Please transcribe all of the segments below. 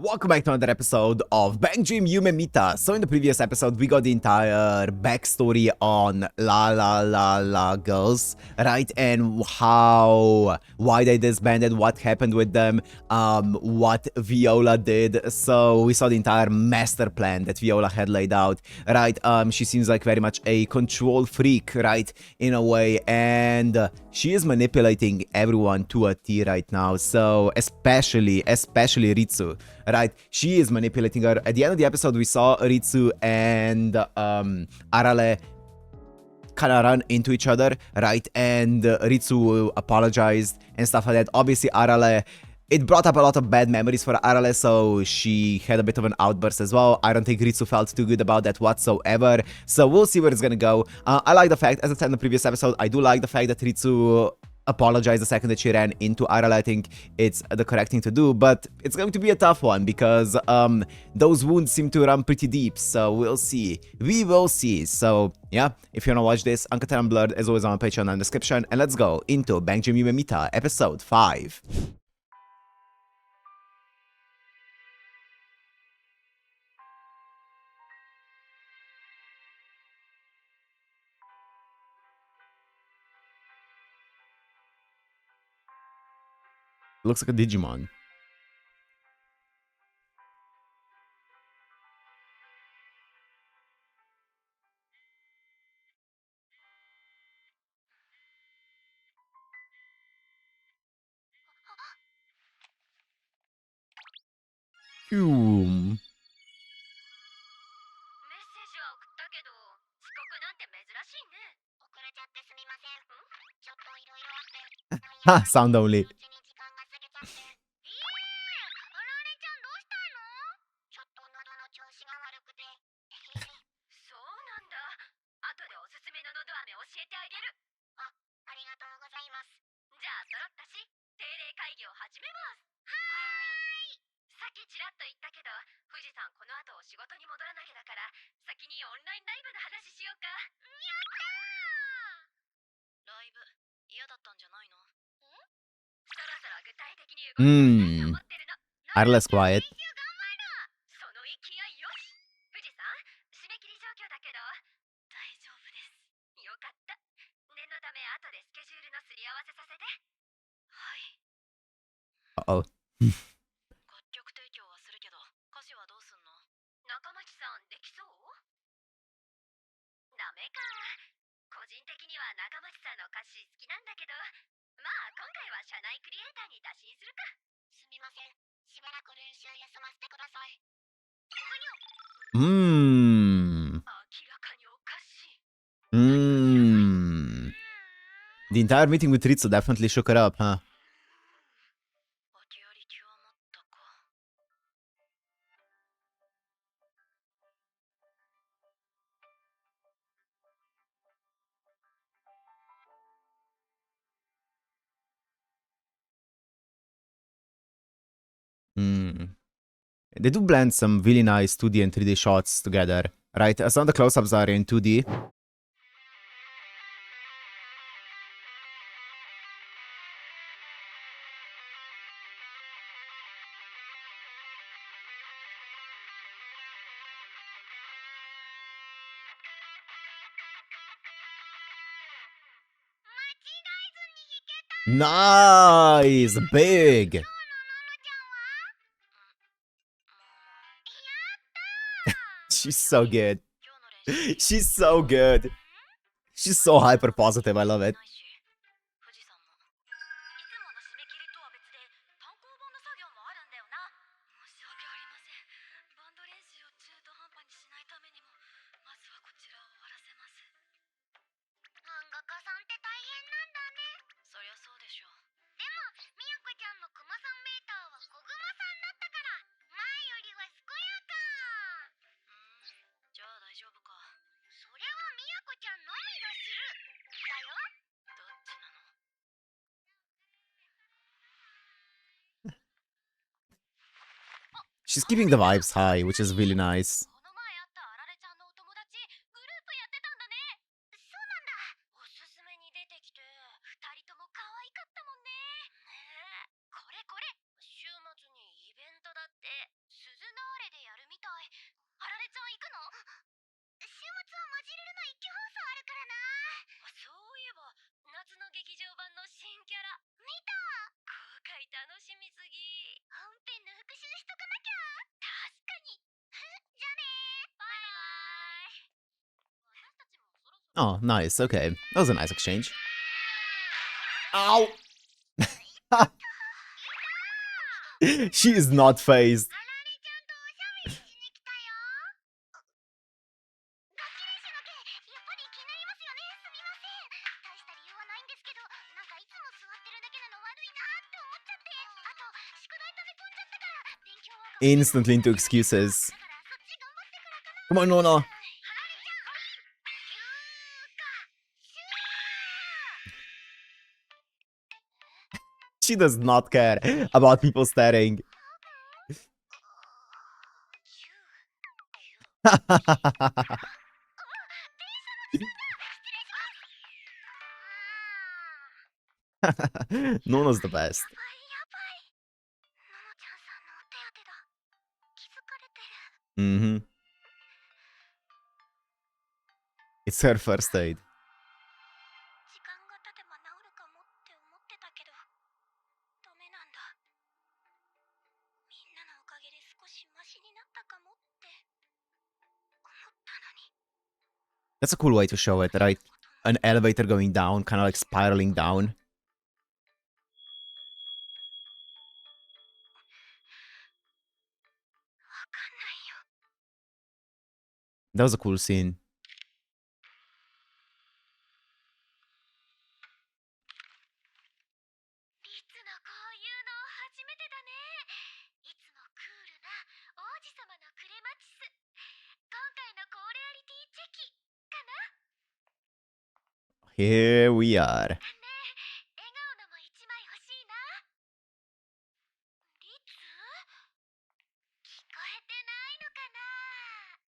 Welcome back to another episode of BanG Yume Mita. So in the previous episode, we got the entire backstory on La girls, right? And why they disbanded, what happened with them, what Viola did. So we saw the entire master plan that Viola had laid out, right? She seems like very much a control freak, right? In a way, and she is manipulating everyone to a T right now. So especially Ritsu. Right, she is manipulating her. At the end of the episode, we saw Ritsu and Arale kind of run into each other, right? And Ritsu apologized and stuff like that. Obviously, Arale, it brought up a lot of bad memories for Arale, so she had a bit of an outburst as well. I don't think Ritsu felt too good about that whatsoever. So we'll see where it's gonna go. I like the fact, as I said in the previous episode, I do like the fact that Ritsu apologize the second that she ran into Arale. I think it's the correct thing to do, but it's going to be a tough one because those wounds seem to run pretty deep, so we'll see. We will see. So yeah, if you want to watch this, Uncut and Unblurred, as always, on my Patreon in the description, and let's go into BanG Yume Mita, episode 5. Looks like a Digimon. Phew. Ha, sound only. Arale's quiet. Uh-oh. The entire meeting with Ritsu definitely shook her up, huh? They do blend some really nice 2D and 3D shots together, right? Some of the close-ups are in 2D. Nice! Big! She's so good. She's so good. She's so hyper positive. I love it. She's keeping the vibes high, which is really nice. Oh, nice. Okay. That was a nice exchange. Ow! She is not phased. Instantly into excuses. Come on, Nona. She does not care about people staring. Nona's the best. Mm-hmm. It's her first aid. That's a cool way to show it, right? An elevator going down, kind of like spiraling down. That was a cool scene. Here we are.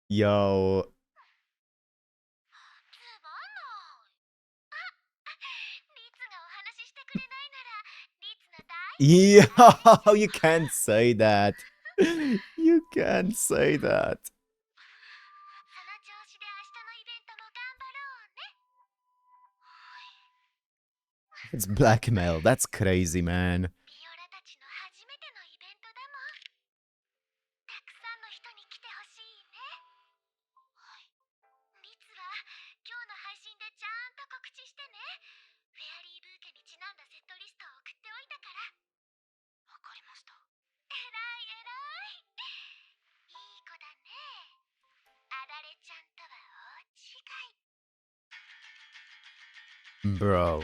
Yo. Yeah, you can't say that. You can't say that. It's blackmail. That's crazy, man. Bro.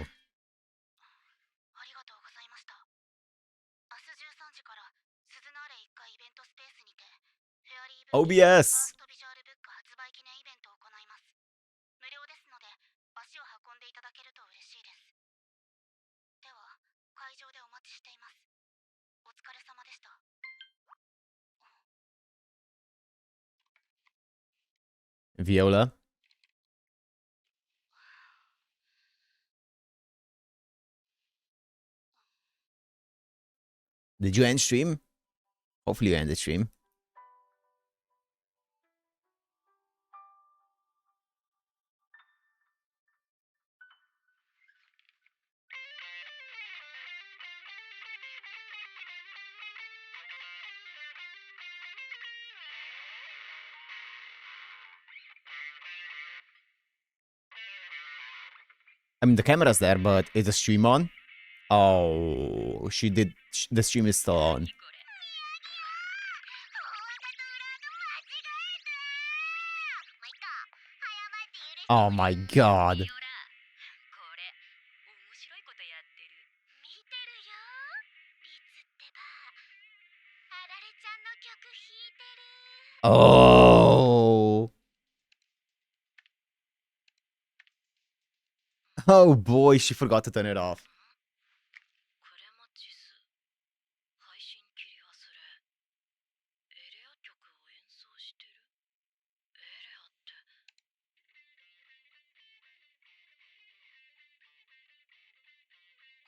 OBS. Viola. Did you end stream? Hopefully you end the stream. I mean, the camera's there, but is the stream on? Oh, she did. The stream is still on. Oh my god. Oh. Oh boy, she forgot to turn it off.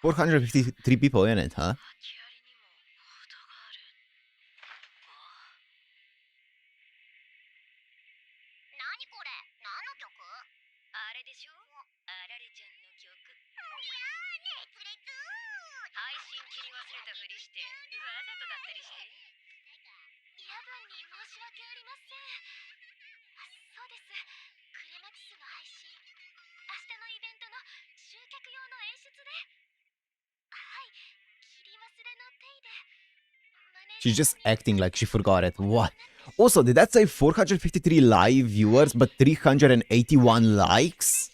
$453 people in it, huh? She's just acting like she forgot it. What? Also, did that say 453 live viewers but 381 likes?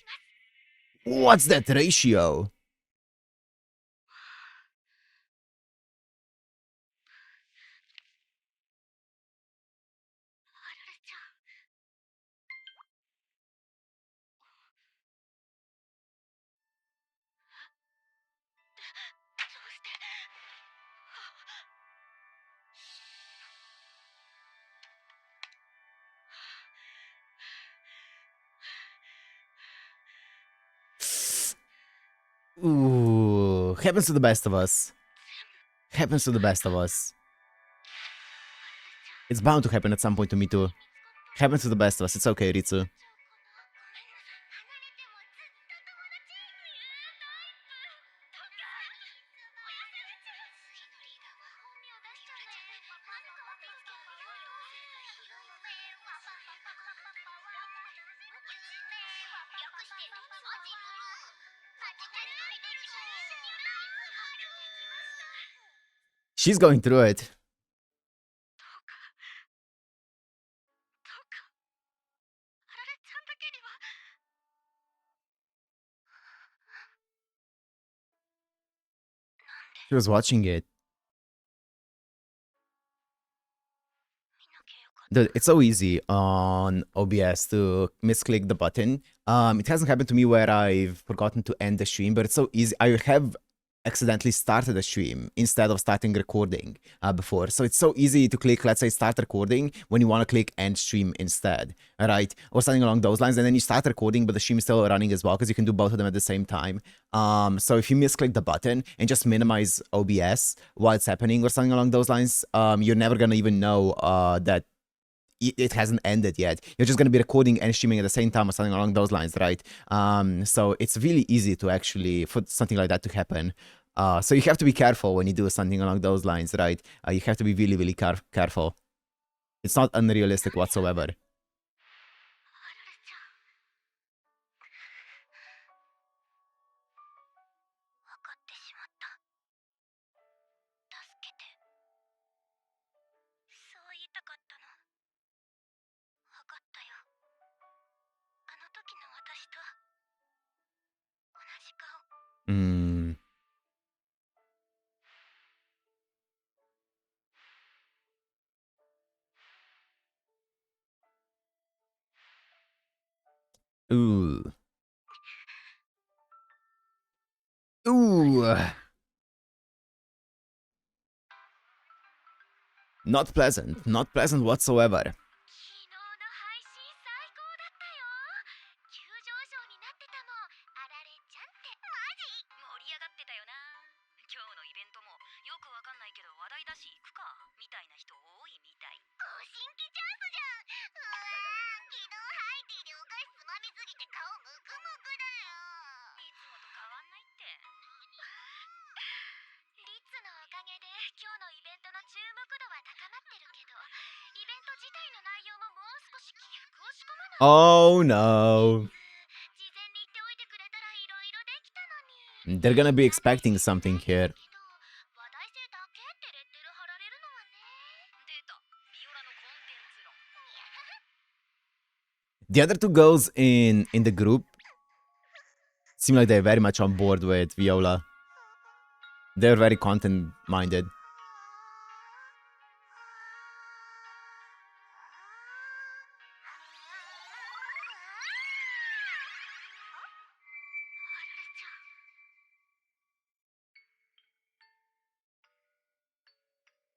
What's that ratio? Ooh, happens to the best of us. Happens to the best of us. It's bound to happen at some point to me too. Happens to the best of us. It's okay, Ritsu. She's going through it. She was watching it. Dude, it's so easy on OBS to misclick the button. It hasn't happened to me where I've forgotten to end the stream, but it's so easy. I have accidentally started a stream instead of starting recording before. So it's so easy to click, let's say, start recording when you want to click end stream instead, right? Or something along those lines. And then you start recording, but the stream is still running as well because you can do both of them at the same time. So if you misclick the button and just minimize OBS while it's happening or something along those lines, you're never going to even know that it hasn't ended yet. You're just going to be recording and streaming at the same time or something along those lines, right? So it's really easy to actually, for something like that to happen. So you have to be careful when you do something along those lines, right? You have to be really, really careful. It's not unrealistic whatsoever. Ooh. Ooh. Not pleasant. Not pleasant whatsoever. Oh no. They're gonna be expecting something here. The other two girls in the group seem like they're very much on board with Viola. They're very content-minded.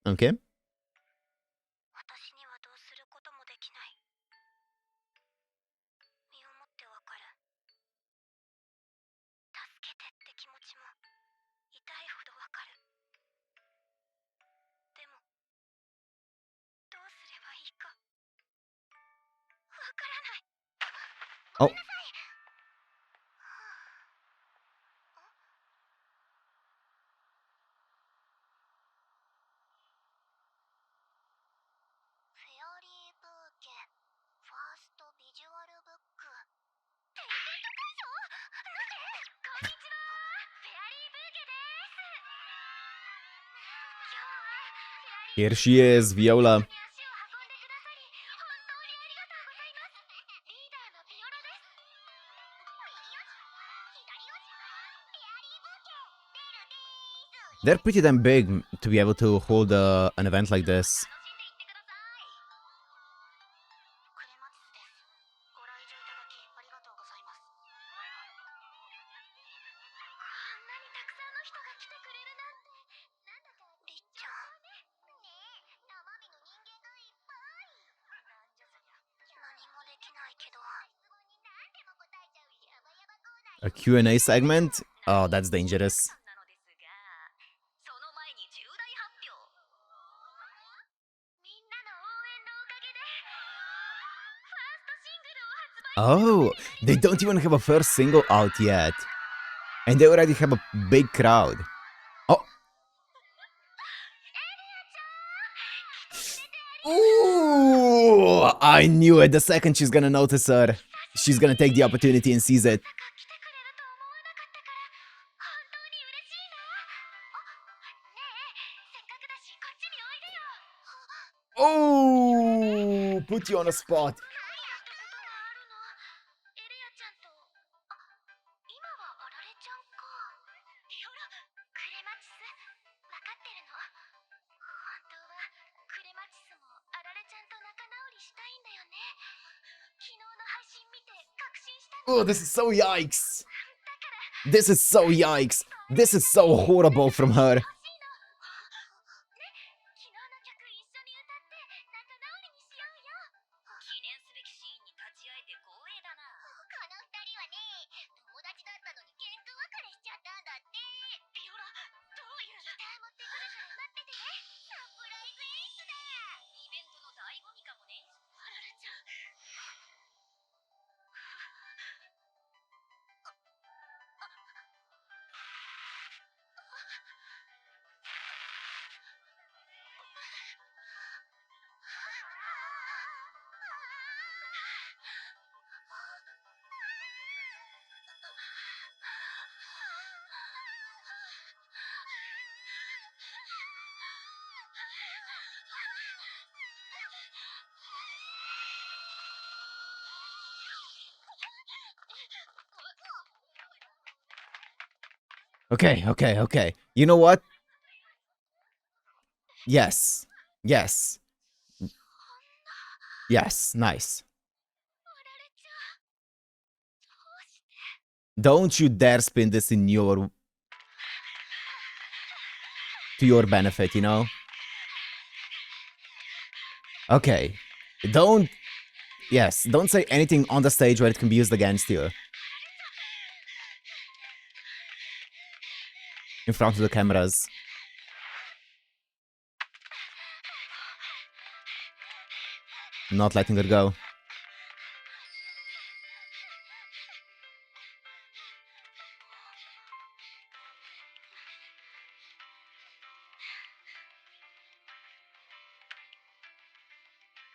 Okay. Oh. Here she is, Viola. They're pretty damn big to be able to hold an event like this. A Q&A segment? Oh, that's dangerous. Oh, they don't even have a first single out yet. And they already have a big crowd. Oh. Ooh, I knew it. The second she's gonna notice her, she's gonna take the opportunity and seize it. Oh, put you on a spot. Oh, this is so yikes. This is so yikes. This is so horrible from her. Okay. You know what? Yes. Yes. Yes, nice. Don't you dare spin this in your... to your benefit, you know? Okay. Don't... Yes, don't say anything on the stage where it can be used against you. In front of the cameras. Not letting her go.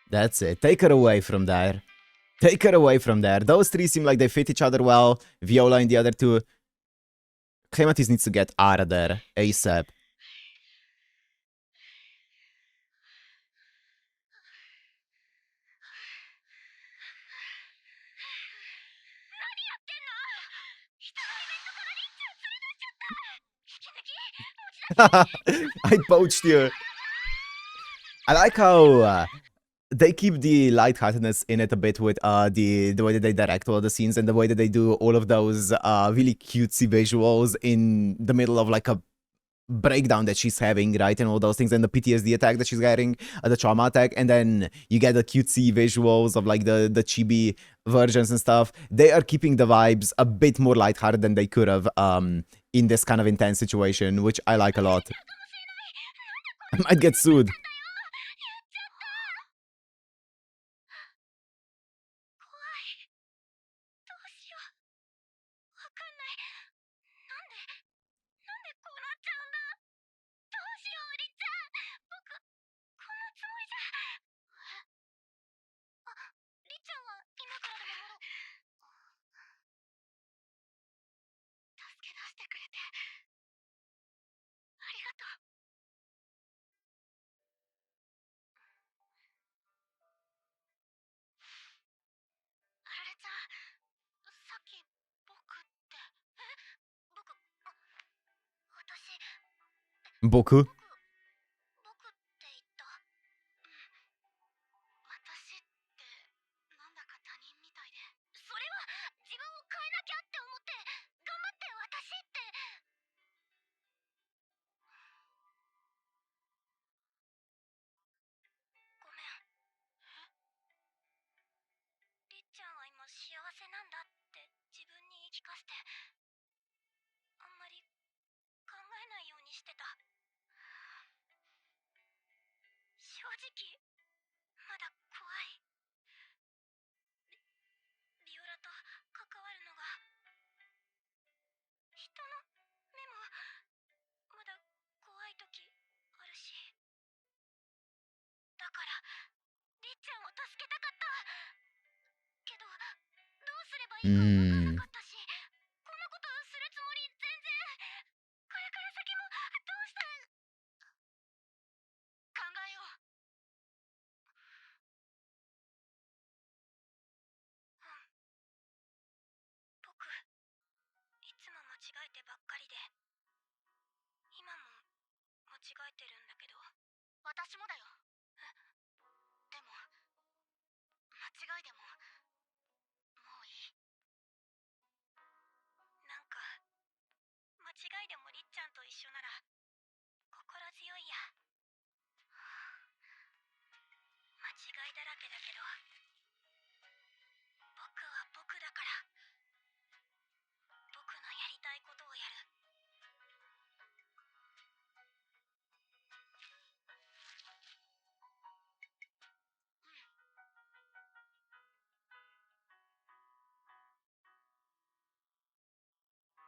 That's it. Take her away from there. Take her away from there. Those three seem like they fit each other well. Viola and the other two. Clematis needs to get out of there ASAP. I poached you. I like how they keep the lightheartedness in it a bit with the way that they direct all the scenes and the way that they do all of those really cutesy visuals in the middle of like a breakdown that she's having, right, and all those things, and the PTSD attack that she's getting, the trauma attack, and then you get the cutesy visuals of like the chibi versions and stuff. They are keeping the vibes a bit more lighthearted than they could have in this kind of intense situation, which I like a lot. I might get sued. 僕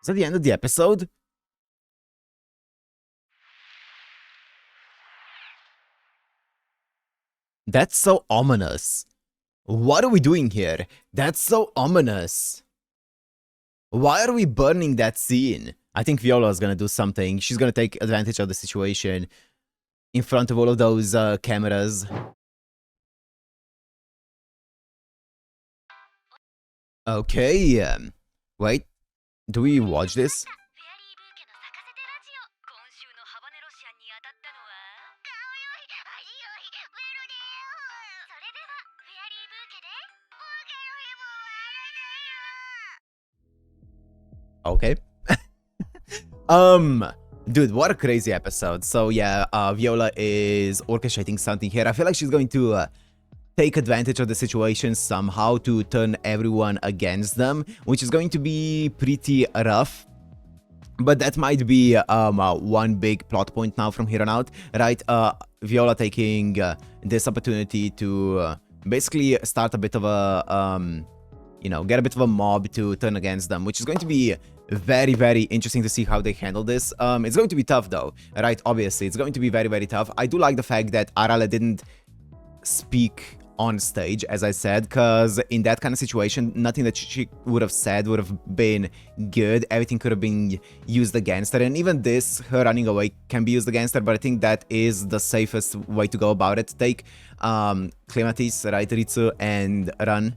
Is that the end of the episode? That's so ominous. What are we doing here? That's so ominous. Why are we burning that scene? I think Viola is gonna do something. She's gonna take advantage of the situation in front of all of those cameras. Okay, wait. Do we watch this? Okay. Dude, what a crazy episode. So yeah, Viola is orchestrating something here. I feel like she's going to take advantage of the situation somehow to turn everyone against them, which is going to be pretty rough. But that might be one big plot point now from here on out, right? Viola taking this opportunity to basically start a bit of a, you know, get a bit of a mob to turn against them, which is going to be very, very interesting to see how they handle this. It's going to be tough though, right? Obviously, it's going to be very, very tough. I do like the fact that Arale didn't speak on stage, as I said, because in that kind of situation, nothing that she would have said would have been good. Everything could have been used against her, and even this, her running away, can be used against her, but I think that is the safest way to go about it. Take Clematis, right, Ritsu, and run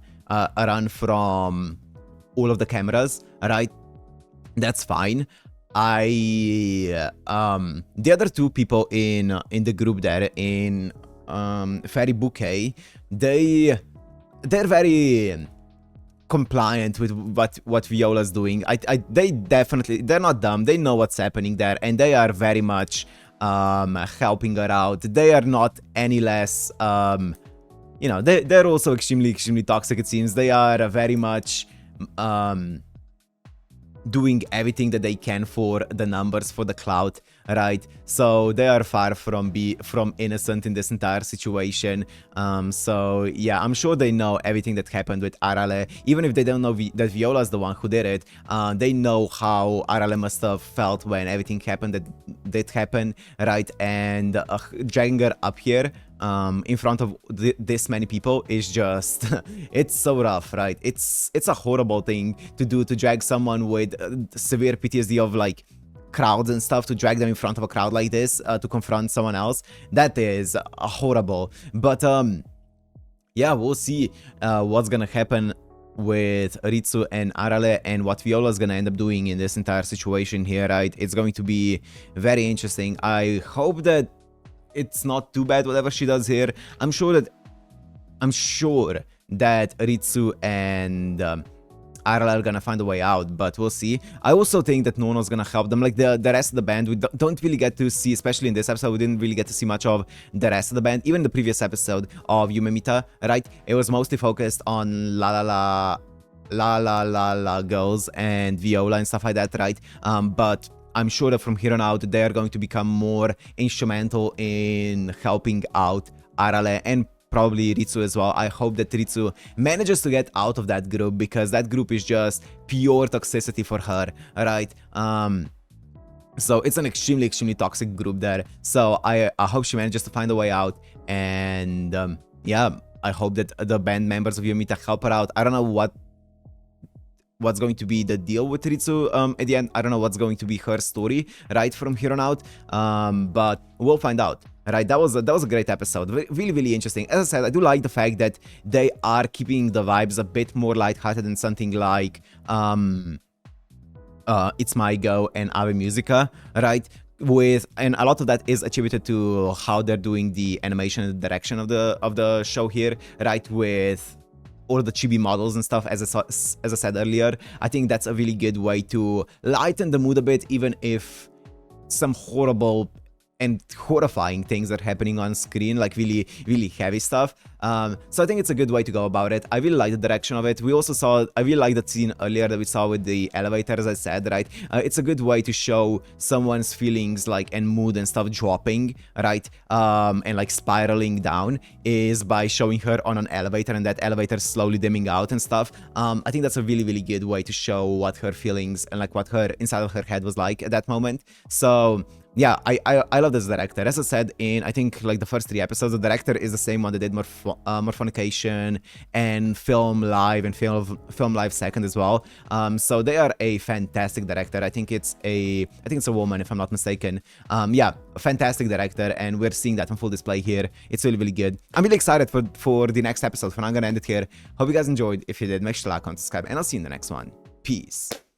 from all of the cameras, right? That's fine. The other two people in the group there, in Fairy Bouquet, they're very compliant with what Viola's doing. They're not dumb. They know what's happening there, and they are very much helping her out. They are not any less you know, they're also extremely toxic, it seems. They are very much doing everything that they can for the numbers, for the clout, right? So they are far from innocent in this entire situation. So yeah, I'm sure they know everything that happened with Arale. Even if they don't know that Viola is the one who did it, they know how Arale must have felt when everything happened that did happen, right? And dragging her up here in front of this many people is just it's so rough, right? It's a horrible thing to do, to drag someone with severe PTSD of like crowds and stuff, to drag them in front of a crowd like this to confront someone else. That is horrible. But yeah, we'll see what's gonna happen with Ritsu and Arale and what Viola is gonna end up doing in this entire situation here, right? It's going to be very interesting. I hope that it's not too bad whatever she does here. I'm sure that Ritsu and Arale are gonna find a way out, but we'll see. I also think that Nono's gonna help them. Like the rest of the band, we don't really get to see, especially in this episode, we didn't really get to see much of the rest of the band. Even the previous episode of Yume Mita, right? It was mostly focused on La girls and Viola and stuff like that, right? But I'm sure that from here on out, they're going to become more instrumental in helping out Arale and probably Ritsu as well. I hope that Ritsu manages to get out of that group, because that group is just pure toxicity for her, right? So it's an extremely toxic group there. So I hope she manages to find a way out, and yeah, I hope that the band members of Yume Mita help her out. I don't know what's going to be the deal with Ritsu at the end. I don't know what's going to be her story right from here on out, but we'll find out. Right, that was a great episode. Really interesting. As I said, I do like the fact that they are keeping the vibes a bit more lighthearted than something like It's My Go and Ave Musica, right? And a lot of that is attributed to how they're doing the animation and the direction of the show here, right? With all the chibi models and stuff, as I said earlier. I think that's a really good way to lighten the mood a bit, even if some horrible and horrifying things are happening on screen, like really heavy stuff. So I think it's a good way to go about it. I really like the direction of it. I really like that scene earlier that we saw with the elevator, as I said, right? It's a good way to show someone's feelings, like, and mood and stuff dropping, right? And like spiraling down, is by showing her on an elevator and that elevator slowly dimming out and stuff. I think that's a really good way to show what her feelings and like what her inside of her head was like at that moment. So yeah, I love this director. As I said in, I think, like the first 3 episodes, the director is the same one that did Morphonication and Film Live and Film Live Second as well. So they are a fantastic director. I think it's a woman, if I'm not mistaken. Yeah, a fantastic director, and we're seeing that on full display here. It's really good. I'm really excited for the next episode. For now, I'm gonna end it here. Hope you guys enjoyed. If you did, make sure to like, comment, subscribe, and I'll see you in the next one. Peace.